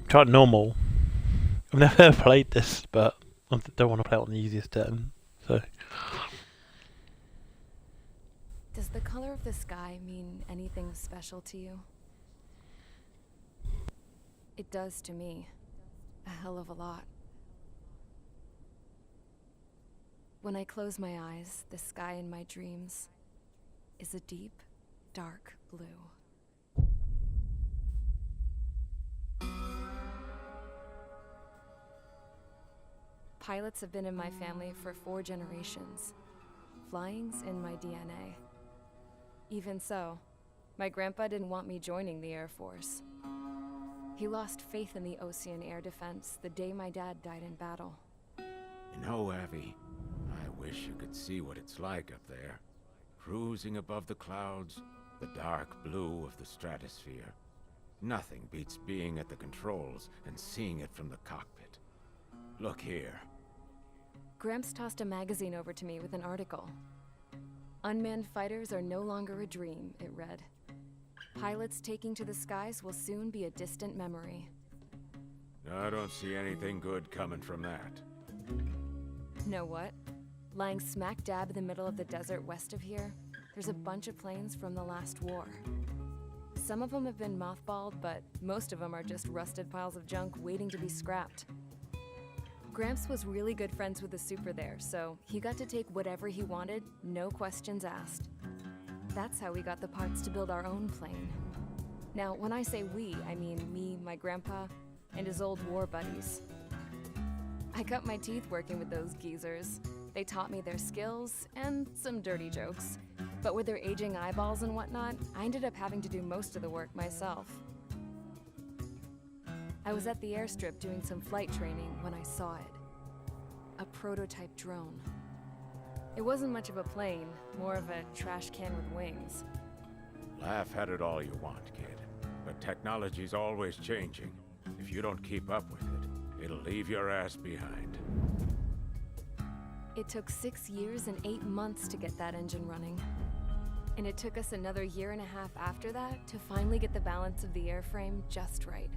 Tried normal. I've never played this, but I don't want to play it on the easiest turn. So Does the color of the sky mean anything special to you? It does to me. A hell of a lot. When I close my eyes, the sky in my dreams is a deep, dark blue. Pilots have been in my family for 4 generations. Flying's in my DNA. Even so, my grandpa didn't want me joining the Air Force. He lost faith in the Ocean Air Defense the day my dad died in battle. You know, Abby, I wish you could see what it's like up there. Cruising above the clouds, the dark blue of the stratosphere. Nothing beats being at the controls and seeing it from the cockpit. Look here. Gramps tossed a magazine over to me with an article. Unmanned fighters are no longer a dream, it read. Pilots taking to the skies will soon be a distant memory. I don't see anything good coming from that. Know what? Lying smack dab in the middle of the desert west of here, there's a bunch of planes from the last war. Some of them have been mothballed, but most of them are just rusted piles of junk waiting to be scrapped. Gramps was really good friends with the super there, so he got to take whatever he wanted, no questions asked. That's how we got the parts to build our own plane. Now, when I say we, I mean me, my grandpa, and his old war buddies. I cut my teeth working with those geezers. They taught me their skills and some dirty jokes. But with their aging eyeballs and whatnot, I ended up having to do most of the work myself. I was at the airstrip doing some flight training when I saw it. A prototype drone. It wasn't much of a plane, more of a trash can with wings. Laugh at it all you want, kid. But technology's always changing. If you don't keep up with it, it'll leave your ass behind. It took 6 years and 8 months to get that engine running. And it took us another 1.5 years after that to finally get the balance of the airframe just right.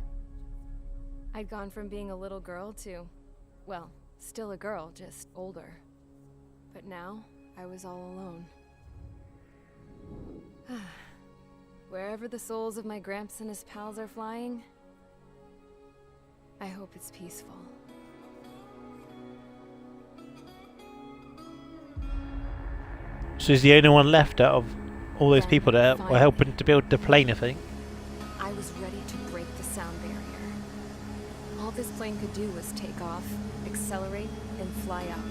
I'd gone from being a little girl to, well, still a girl, just older. But now, I was all alone. Wherever the souls of my Gramps and his pals are flying, I hope it's peaceful. So he's the only one left out of all those Then, people that were finally, helping to build the plane, I think. I was ready to break the sound barrier. All this plane could do was take off, accelerate, and fly up.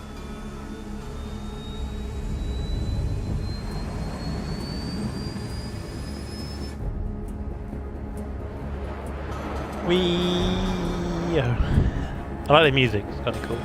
I like the music, it's kind of cool.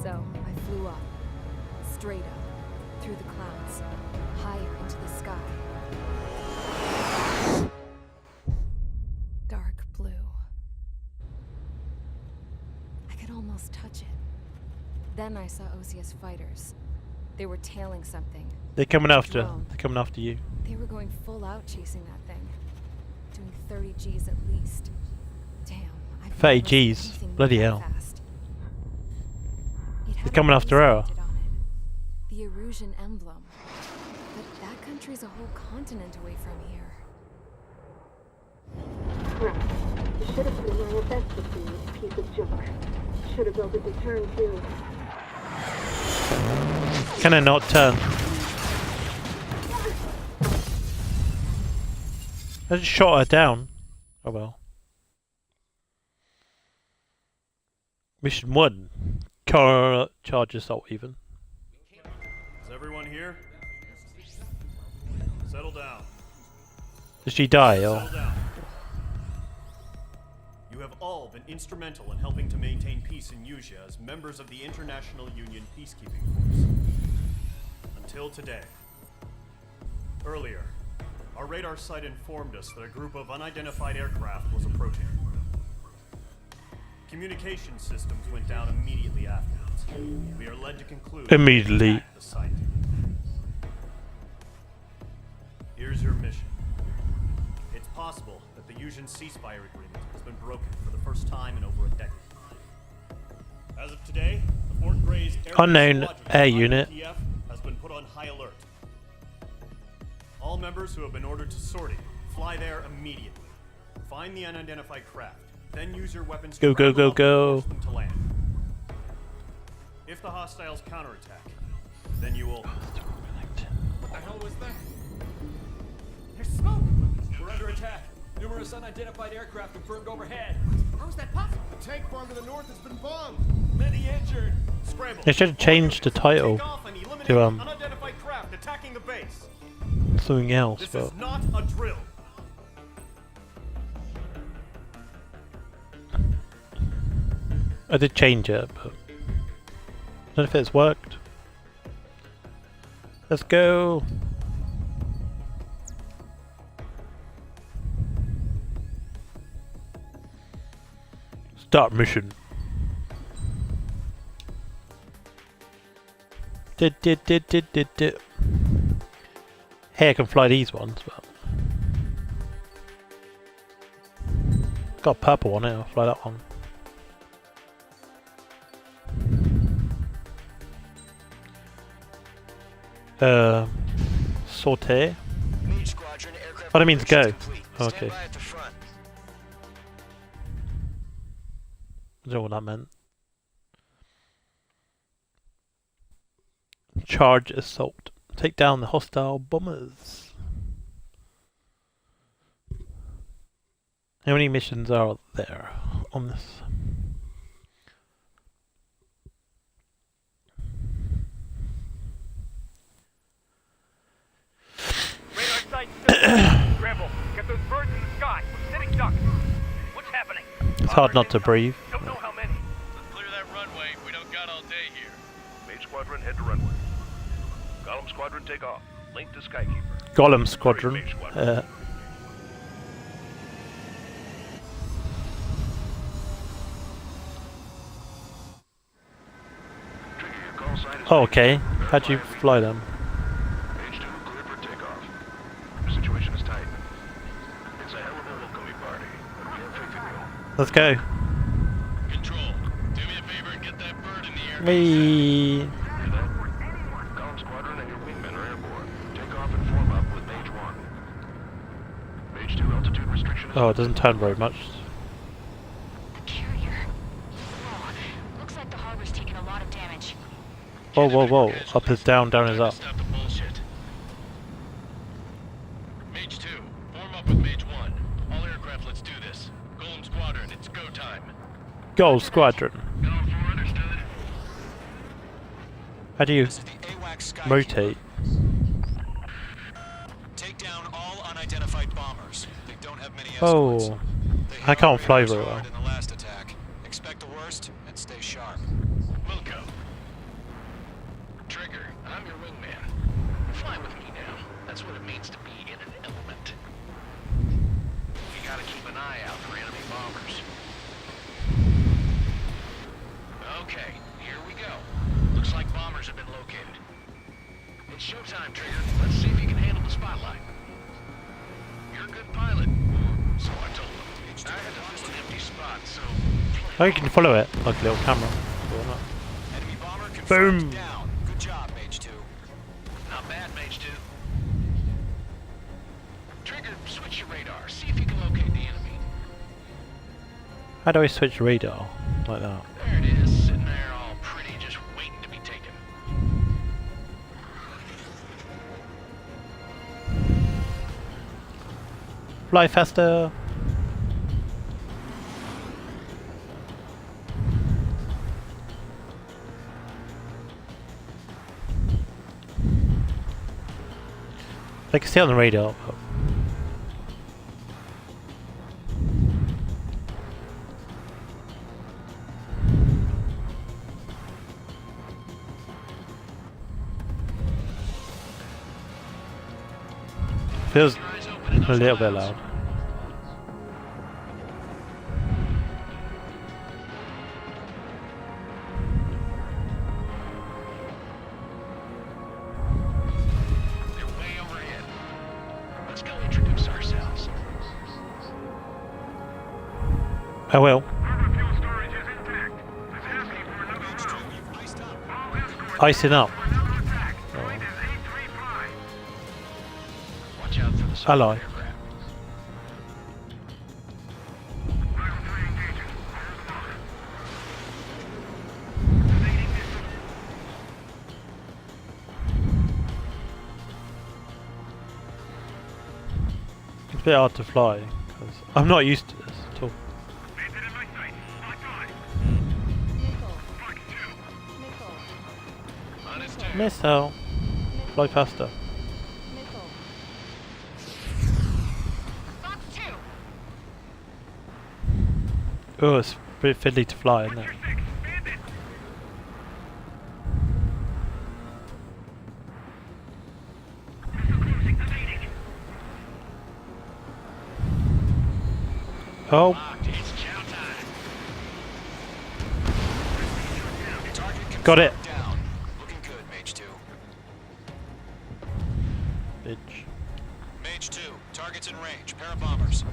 So, I flew up. Straight up. Through the clouds. Higher into the sky. Dark blue. I could almost touch it. Then I saw OCS fighters. They were tailing something. They're coming after. Drone. They're coming after you. They were going full out chasing that thing. Doing 30 Gs at least. Damn, I've 30 never seen Gs? anything move Bloody that hell. fast. It had They're coming a after face her. painted on it. The Erusian emblem. But that country's a whole continent away from here. Crap. You should have been wearing a vest with you, piece of junk. Should have built a return too. Can I not turn? I just shot her down. Oh well. Mission 1. Car charge assault even. Is everyone here? Settle down. Did she die or? Settle down. You have all been instrumental in helping to maintain peace in Yuzha as members of the International Union Peacekeeping Force. Until today. Earlier, our radar site informed us that a group of unidentified aircraft was approaching. Communication systems went down immediately afterwards. We are led to conclude Immediately. they attacked the site. Here's your mission. It's possible that the Yuzhan ceasefire agreement has been broken for the first time in over a decade. As of today, the Fort Gray's Unknown air unit. Kiev has been put on high alert. All members who have been ordered to sortie, fly there immediately. Find the unidentified craft, then use your weapons Go, to go, round them go, up go. and force them to land. If the hostiles counterattack, then you will... What the hell was that? There's smoke! We're under attack. Numerous unidentified aircraft confirmed overhead. How is that possible? The tank farm to the north has been bombed. Many injured. Scramble! They should have changed the title Take off and eliminate to, unidentified craft attacking the base. something else, This but is not a drill. I did change it, but I don't know if it's worked. Let's go. Start mission. Did. Hey, I can fly these ones, but got a purple one. I'll fly that one. Saute. Mage Squadron aircraft Oh, that means go. operations complete. Stand Okay. by at the front. I don't know what that meant. Charge assault. Take down the hostile bombers. How many missions are there on this? Radar sight still. Scramble. Get those birds in the sky. We're sitting ducks. What's happening? It's hard not to breathe. Don't know how many. Let's clear that runway. We don't got all day here. Mage Squadron, head to runway. Golem Squadron, take off. Link to Skykeeper. Golem Squadron. Mage Squadron. Trigger, your call sign is Oh, okay. How'd you fly them? Mage 2, clear for takeoff. Your situation is tight. It's a hell of a welcoming party, but we have faith in you. Let's go. Control, do me a favor and get that bird in the air. Whee! Hear that? Golem Squadron and your wingmen are airborne. Take off and form up with Mage 1. Mage 2, altitude restriction is... Oh, it doesn't turn very much. The carrier. Whoa. Looks like the harbor's taken a lot of damage. Whoa, whoa, whoa. Up is down, down is up. Stop the bullshit. Mage 2, form up with Mage 1. All aircraft, let's do this. Golem Squadron, it's go time. Gold Squadron. Get on 4, understood? How do you This is the AWACS Skykeeper. rotate? Take down all unidentified bombers. They don't have many Oh, escorts. They I hit can't our fly radars very hard well. in the last attack. Expect the worst and stay sharp. Wilco. Trigger, I'm your wingman. Fly with me now. That's what it means to be in an element. You gotta keep an eye out for enemy bombers. Okay, here we go. Looks like bombers have been located. It's showtime, Trigger. Let's see if you can handle the spotlight. You're a good pilot. So I told them. I had to fill an empty spot, so... Oh, you can follow it like a little camera. Or not. Enemy bomber confirmed Boom. down. Good job, Mage 2. Not bad, Mage 2. Trigger, switch your radar. See if you can locate the enemy. How do I switch radar? Like that. There it is, sitting there all pretty, just waiting to be taken. Fly faster! I can see on the radar, but Feels a little bit loud. They're way overhead. Let's go introduce ourselves. I will. Icing up. Watch out for the Hello. aircraft. It's a bit hard to fly because I'm not used to this at all. Missile. Fly faster. Fox 2. Oh, it's a bit fiddly to fly, isn't it? Oh, It's chow time. Target got it. down. Looking good, Mage 2. Bitch. Mage 2, target's in range. Pair of bombers.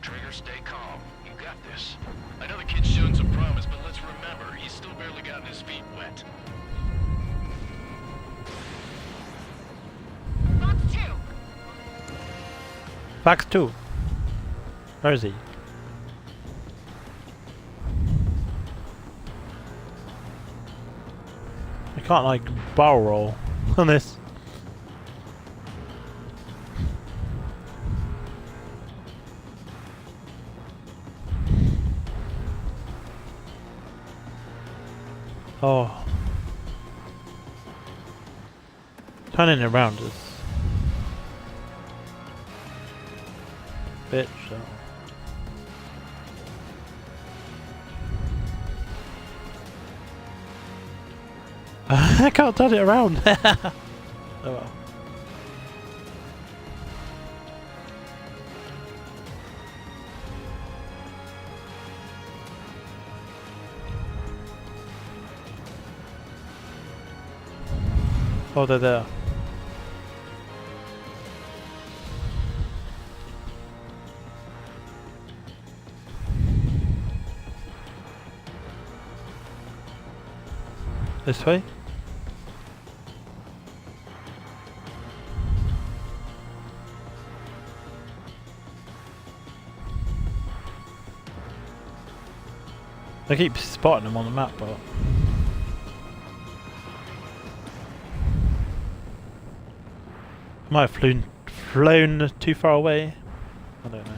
Trigger, stay calm. You got this. I know the kid's shown some promise, but let's remember, he's still barely gotten his feet wet. Fox 2. Fax 2. Where is he? I can't like barrel roll on this. Oh. Turning it around is bitch. So. I can't turn it around. Oh well. Oh, they're there. This way? I keep spotting them on the map, but might have flown too far away. I don't know.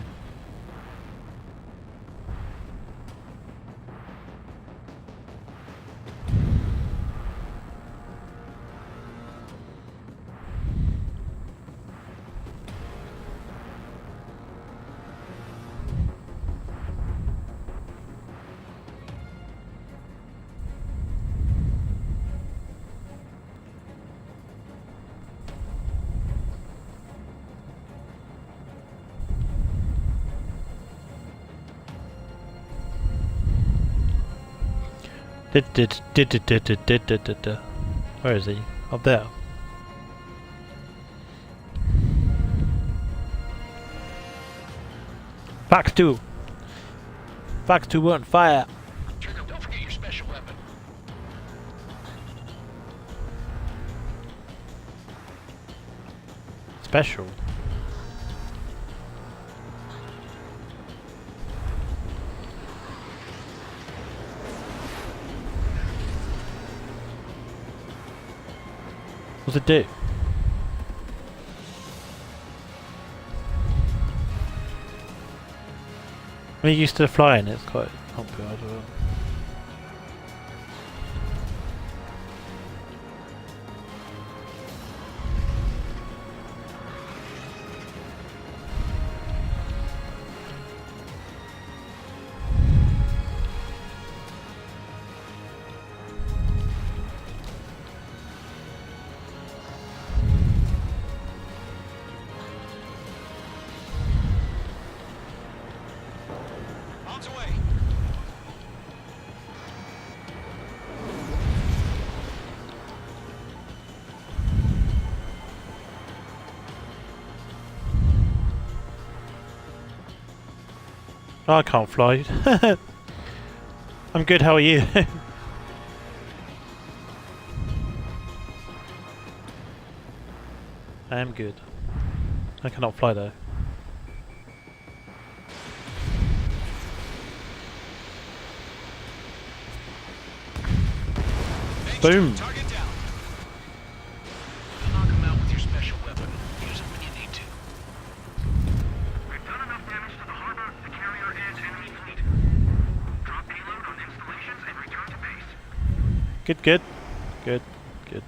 Where is he? Up there. Fax 2. Fax 2 won't fire. Trigger, don't forget your special weapon. Special. What's it do? I'm used to flying, it's quite not good. I don't know. I can't fly. I'm good, how are you? I am good. I cannot fly though. Boom! Target down. Knock him out with your special weapon. Use it when you need to. We've done enough damage to the harbor to carrier and enemy fleet. Drop payload on installations and return to base. Good, good. Good, good.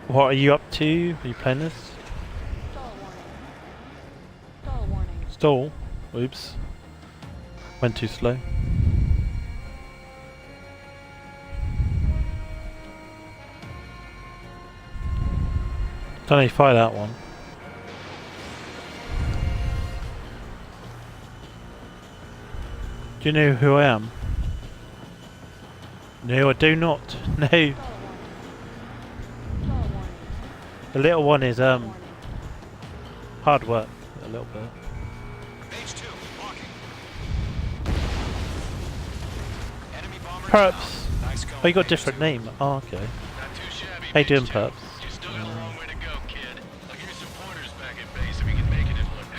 What are you up to? Are you playing this? Stall warning. Stall warning. Stall? Oops. Went too slow. Don't need to fire that one. Do you know who I am? No, I do not. No. Stall warning. Stall warning. The little one is hard work. A little bit. Mage 2, walking. Enemy bomber Perps. down. Nice going, Oh, you got a Mage different 2. name. Oh, okay. Not too shabby. How you doing, Mage 2. Perps? You still got a long way to go, kid. I'll give you some pointers back at base if you can make it in one day.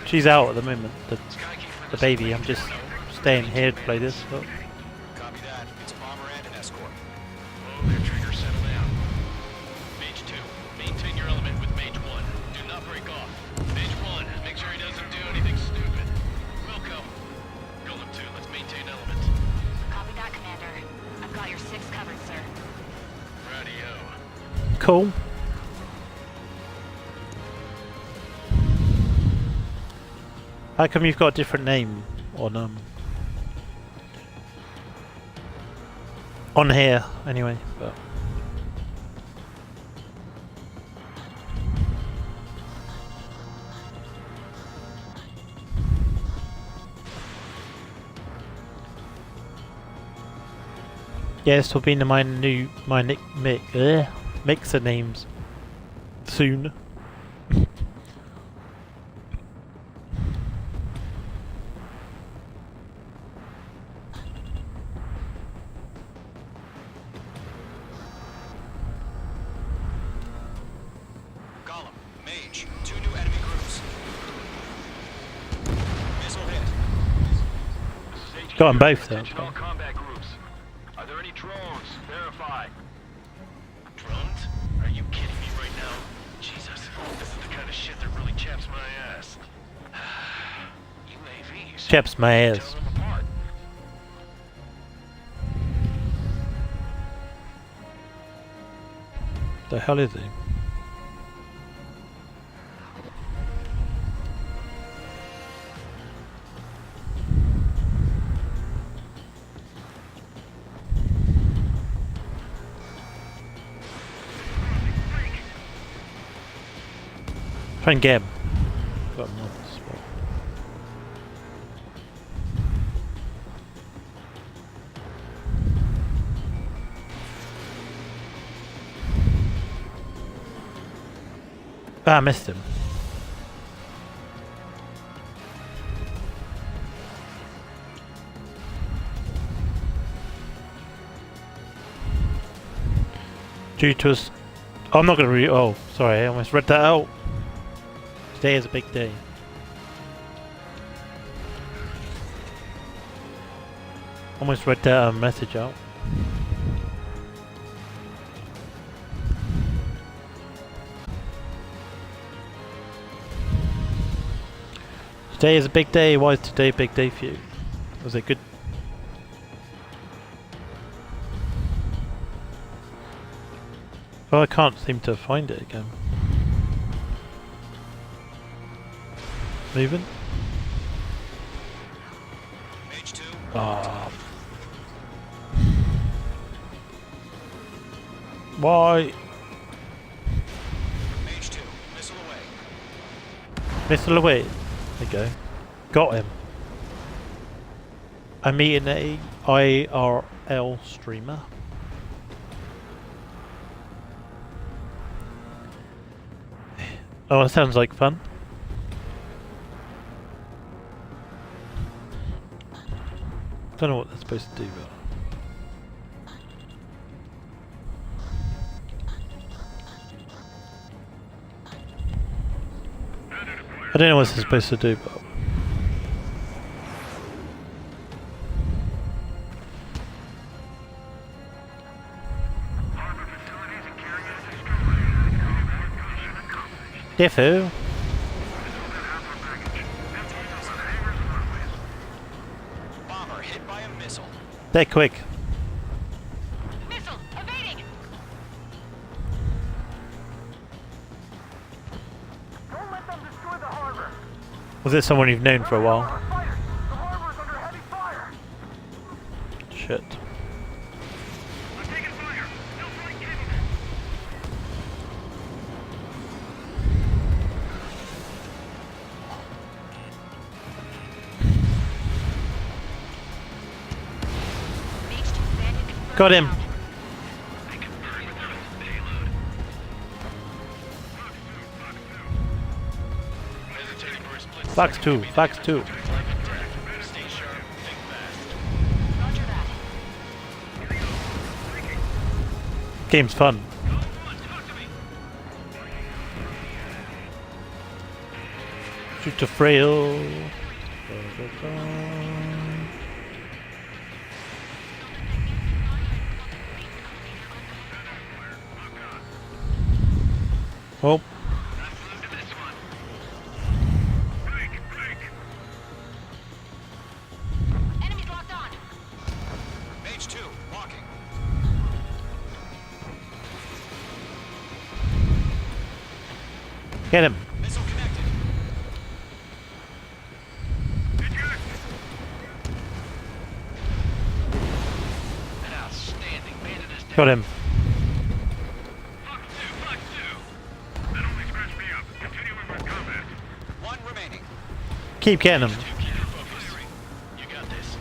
She's out at the moment. The Skykeep for the this baby. range I'm just zone. staying here to play this. But Copy that. It's a bomber and an escort. Whoa there, Trigger. Settle down. Mage 2, maintain your element with Mage 1. Do not break off. Mage 1, make sure he doesn't do anything stupid. Wilco. Golem 2, let's maintain element. Copy that, Commander. I've got your 6 covered, sir. Radio. cool. How come you've got a different name on here anyway? But yeah, this will be in my mixer names soon. Golem, Mage, 2 new enemy groups. Missile hit. This is HQ. Got 'em both there. Attention all combat groups. Are there any drones? Verify. Drones? Are you kidding me right now? Jesus, this is the kind of shit that really chaps my ass. UAVs. Chaps my ass. Tell them apart. The hell is he? Try and get him. Got him on the spot. Ah, I missed him. Due to us, I'm not gonna read. Oh, sorry, I almost read that out. Today is a big day. Almost read that message out. Today is a big day. Why is today a big day for you? Was it good? Oh, I can't seem to find it again. Moving? Mage 2. Ah. Why? Mage 2. Missile away. Missile away. There you go. Got him. I'm meeting a IRL streamer. Oh, that sounds like fun. Don't know what they're supposed to do, but I don't know what they're supposed to do, but defo. Bomber hit by a missile. They're quick. Missile evading. Don't let them destroy the harbor. Was it someone you've known for a while? Fighters, the harbor is under heavy fire. Shit. I'm taking fire. No flight capable. Mage 2 bandit confirmed Got him. down. Fax 2, fax 2. Roger that. Game's fun. Shoot to frail. Oh, Enemies locked on. Mage 2, walking. get him. Missile connected. An outstanding bandit is dead. Got him. That only scratched me up. Continuing with combat. One remaining. Keep getting him. Keep your focus. You got this.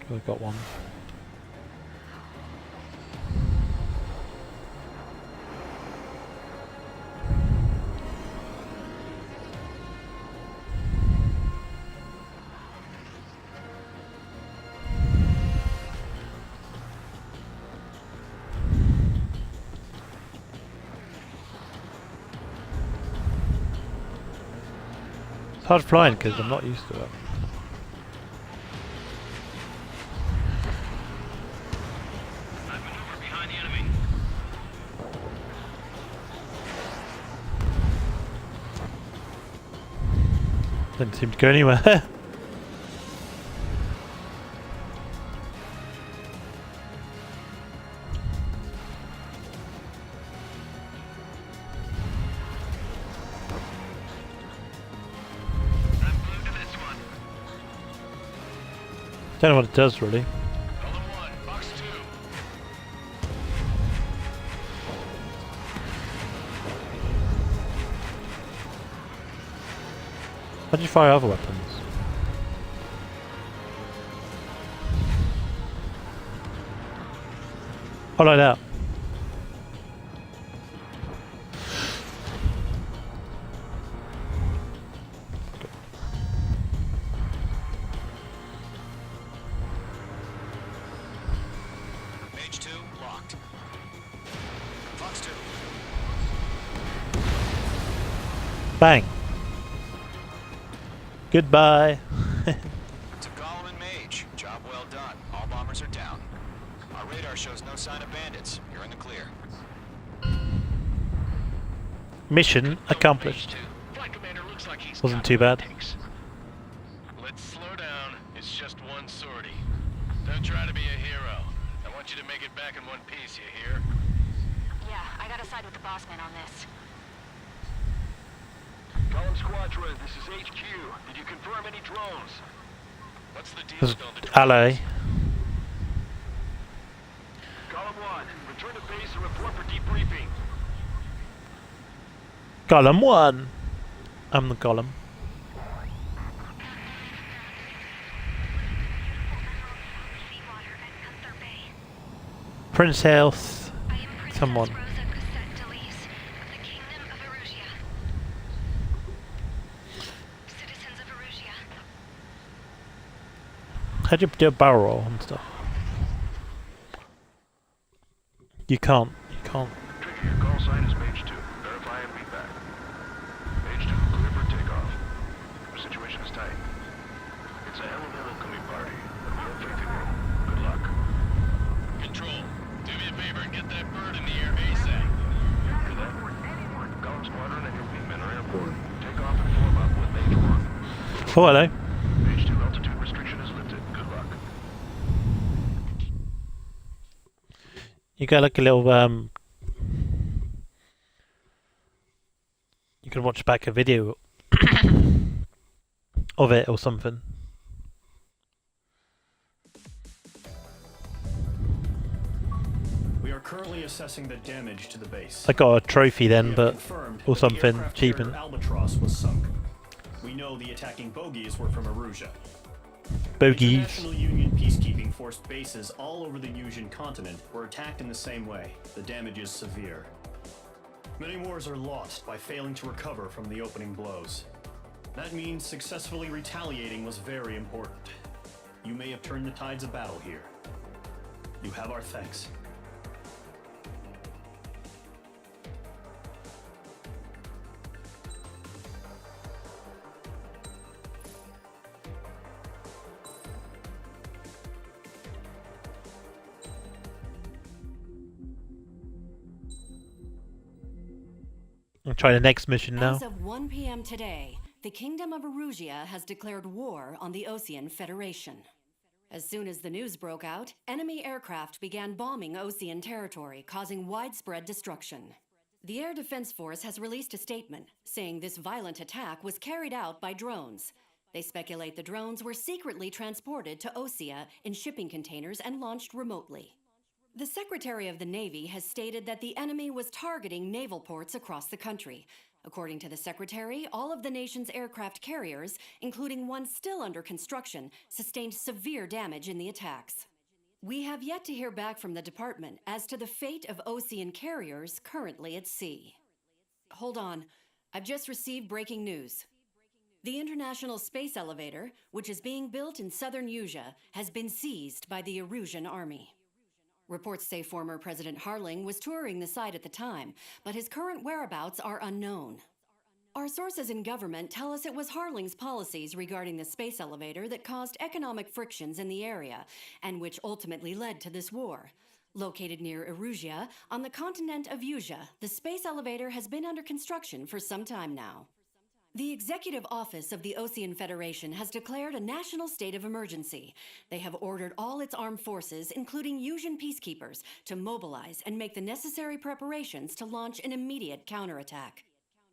I got one. It's hard flying because I'm not used to it. Maneuver behind the enemy. Didn't seem to go anywhere. I'm glued to this one. Don't know what it does really. Golem 1, box 2. How'd you fire other weapons? Oh, like that. Mage 2, locked. Fox 2. Bang. Goodbye. To Golem and Mage, job well done. All bombers are down. Our radar shows no sign of bandits. You're in the clear. Mission accomplished. Flight commander looks like he's Wasn't got too what bad. it takes. Let's slow down. It's just one sortie. Don't try to be a hero. I want you to make it back in one piece, you hear? Yeah, I gotta side with the boss man on this. Golem Squadron, this is HQ. Did you confirm any drones? What's the deal There's with all the drones? LA. Golem 1, return to base and report for debriefing. Golem 1. I'm the Golem. Princess someone. Rosa Cosette Delis of the Kingdom of Erusia. Citizens of Erusia. How'd you do a barrel roll and stuff? You can't. Trigger, your call sign is Mage 2. Verify and read back. Mage 2, clear for takeoff. The situation is tight. It's a hell of a welcoming party, but we have faith in you. Good luck. Control, do me a favor and get that bird in the air ASAP. Hear that? Golem Squadron and your wingmen are airborne. Take off and form up with Mage 1. Oh, hello. Mage 2 altitude restriction is lifted. Good luck. You got like a little you can watch back a video of it or something. We are currently assessing the damage to the base. I got a trophy then, We have but confirmed or that the something aircraft cheap carrier and Albatross was sunk. We know the attacking bogies were from Erusia. bogies. International Union peacekeeping force bases all over the Yusian continent were attacked in the same way. The damage is severe. Many wars are lost by failing to recover from the opening blows. That means successfully retaliating was very important. You may have turned the tides of battle here. You have our thanks. I'll try the next mission now. As of 1 p.m. today, the Kingdom of Erusia has declared war on the Osean Federation. As soon as the news broke out, enemy aircraft began bombing Osean territory, causing widespread destruction. The Air Defense Force has released a statement saying this violent attack was carried out by drones. They speculate the drones were secretly transported to Osea in shipping containers and launched remotely. The Secretary of the Navy has stated that the enemy was targeting naval ports across the country. According to the Secretary, all of the nation's aircraft carriers, including one still under construction, sustained severe damage in the attacks. We have yet to hear back from the department as to the fate of Osean carriers currently at sea. Hold on, I've just received breaking news. The International Space Elevator, which is being built in southern Yusia, has been seized by the Erusian army. Reports say former President Harling was touring the site at the time, but his current whereabouts are unknown. Our sources in government tell us it was Harling's policies regarding the space elevator that caused economic frictions in the area, and which ultimately led to this war. Located near Erusia, on the continent of Yusia, the space elevator has been under construction for some time now. The Executive Office of the Osean Federation has declared a national state of emergency. They have ordered all its armed forces, including Yusian peacekeepers, to mobilize and make the necessary preparations to launch an immediate counterattack.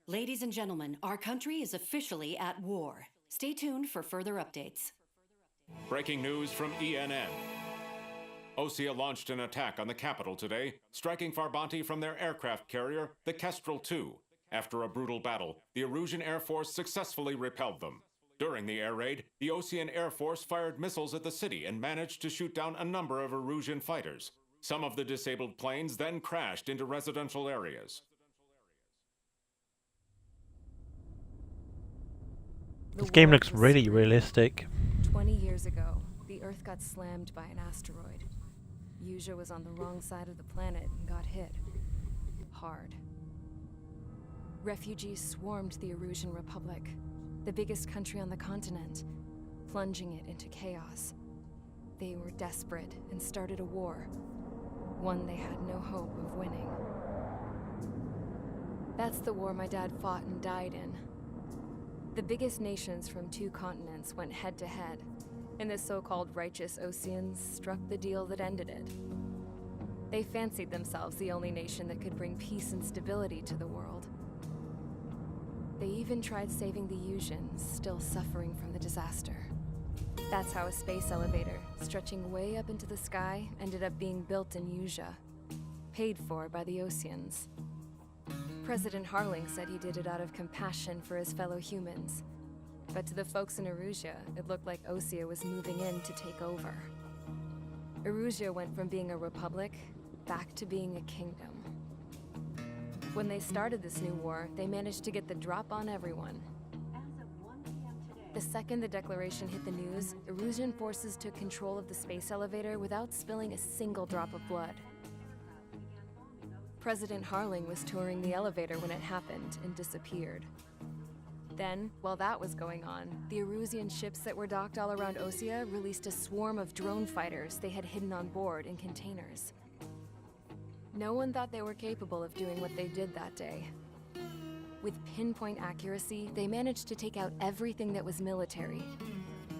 Ladies and gentlemen, our country is officially at war. Stay tuned for further updates. Breaking news from ENN. Osea launched an attack on the capital today, striking Farbanti from their aircraft carrier, the Kestrel II. After a brutal battle, the Erusian Air Force successfully repelled them. During the air raid, the Osean Air Force fired missiles at the city and managed to shoot down a number of Erusian fighters. Some of the disabled planes then crashed into residential areas. This game looks really realistic. 20 years ago, the Earth got slammed by an asteroid. Yusia was on the wrong side of the planet and got hit. Hard. Refugees swarmed the Erusian Republic, the biggest country on the continent, plunging it into chaos. They were desperate and started a war, one they had no hope of winning. That's the war my dad fought and died in. The biggest nations from 2 continents went head-to-head, and the so-called righteous Oseans struck the deal that ended it. They fancied themselves the only nation that could bring peace and stability to the world. They even tried saving the Yusians, still suffering from the disaster. That's how a space elevator, stretching way up into the sky, ended up being built in Yusia, paid for by the Oseans. President Harling said he did it out of compassion for his fellow humans. But to the folks in Erusia, it looked like Osea was moving in to take over. Erusia went from being a republic back to being a kingdom. When they started this new war, they managed to get the drop on everyone. The second the declaration hit the news, Erusian forces took control of the space elevator without spilling a single drop of blood. President Harling was touring the elevator when it happened and disappeared. Then, while that was going on, the Erusian ships that were docked all around Osea released a swarm of drone fighters they had hidden on board in containers. No one thought they were capable of doing what they did that day. With pinpoint accuracy, they managed to take out everything that was military,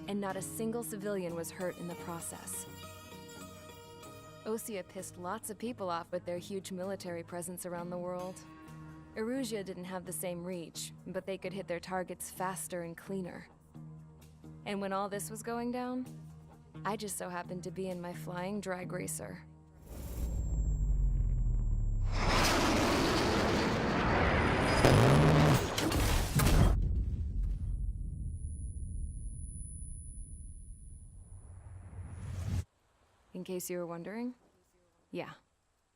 and not a single civilian was hurt in the process. Osea pissed lots of people off with their huge military presence around the world. Erusia didn't have the same reach, but they could hit their targets faster and cleaner. And when all this was going down, I just so happened to be in my flying drag racer. In case you were wondering, yeah,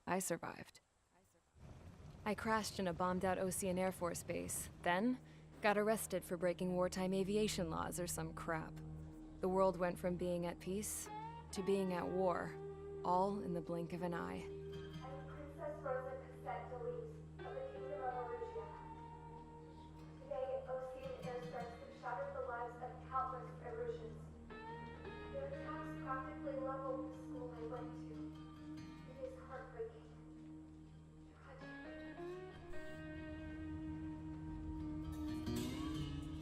I survived. I crashed in a bombed-out Osean Air Force base, then got arrested for breaking wartime aviation laws or some crap. The world went from being at peace to being at war, all in the blink of an eye. Princess Rosa Cassette Delise of the Kingdom of Erusia. Today, Osean airstrikes have shattered the lives of countless Erusians. Their attacks practically leveled the school I went to. It is heartbreaking.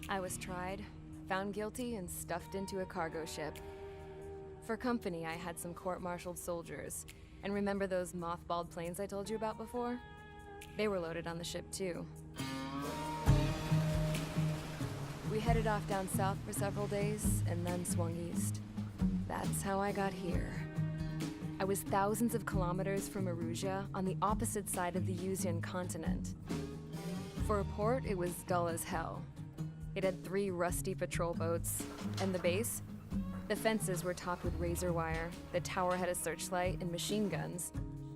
I was tried, found guilty, and stuffed into a cargo ship. For company, I had some court-martialed soldiers. And remember those mothballed planes I told you about before? They were loaded on the ship too. We headed off down south for several days, and then swung east. That's how I got here. I was thousands of kilometers from Erusia, on the opposite side of the Usian continent. For a port, it was dull as hell. It had 3 rusty patrol boats, and the base? The fences were topped with razor wire, the tower had a searchlight and machine guns,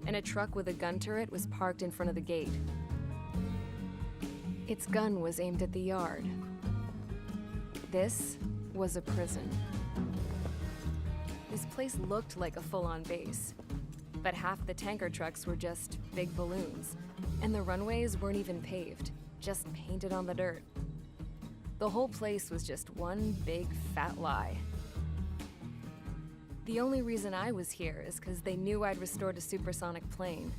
and a truck with a gun turret was parked in front of the gate. Its gun was aimed at the yard. This was a prison. This place looked like a full-on base, but half the tanker trucks were just big balloons, and the runways weren't even paved, just painted on the dirt. The whole place was just one big fat lie. The only reason I was here is because they knew I'd restored a supersonic plane.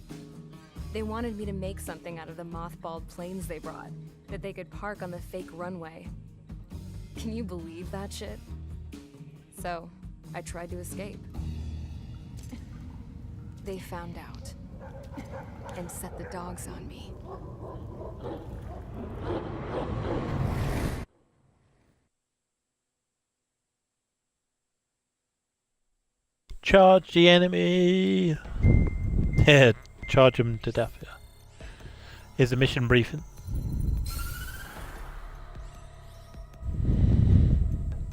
They wanted me to make something out of the mothballed planes they brought, that they could park on the fake runway. Can you believe that shit? So, I tried to escape. They found out, and set the dogs on me. Charge the enemy! Charge them to death, yeah. Here's the mission briefing.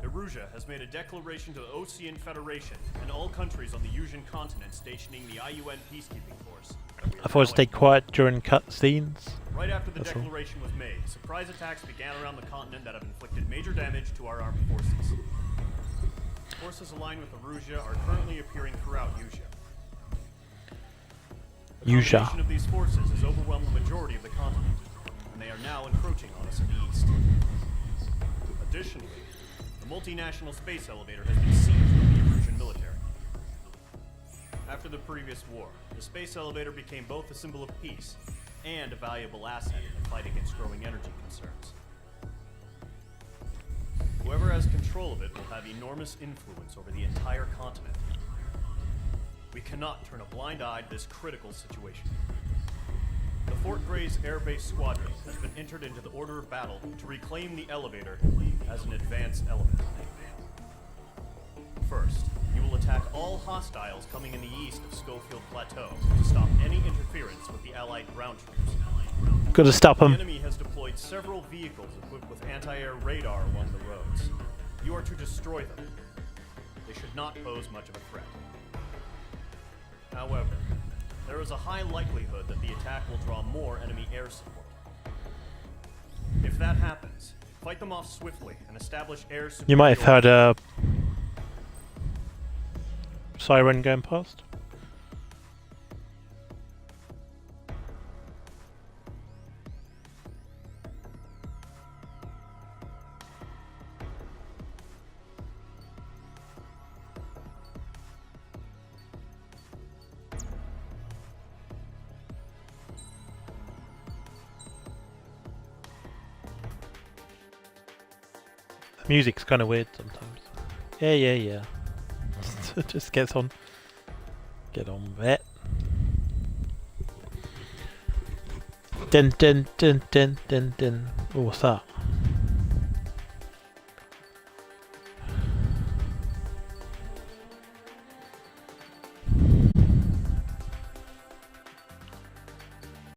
Erusia has made a declaration to the Osean Federation and all countries on the Usian continent stationing the IUN peacekeeping force. I thought I'd stay quiet during cutscenes. Right after the declaration was made, surprise attacks began around the continent that have inflicted major damage to our armed forces. Forces aligned with Erusia are currently appearing throughout Usia. The combination of these forces has overwhelmed the majority of the continent, and they are now encroaching on us in the east. Additionally, the multinational space elevator has been seized from the Erusian military. After the previous war, the space elevator became both a symbol of peace and a valuable asset in the fight against growing energy concerns. Whoever has control of it will have enormous influence over the entire continent. We cannot turn a blind eye to this critical situation. The Fort Grays Air Base Squadron has been entered into the order of battle to reclaim the elevator as an advanced element. First, you will attack all hostiles coming in the east of Schofield Plateau to stop any interference with the Allied ground troops. Gotta stop them. The enemy has deployed several vehicles equipped with anti-air radar along the roads. You are to destroy them. They should not pose much of a threat. However, there is a high likelihood that the attack will draw more enemy air support. If that happens, fight them off swiftly and establish air superiority. You might have heard a siren going past. Music's kind of weird sometimes. Yeah. Just gets on. Get on with it. Dun dun dun dun dun dun. Oh, what's that?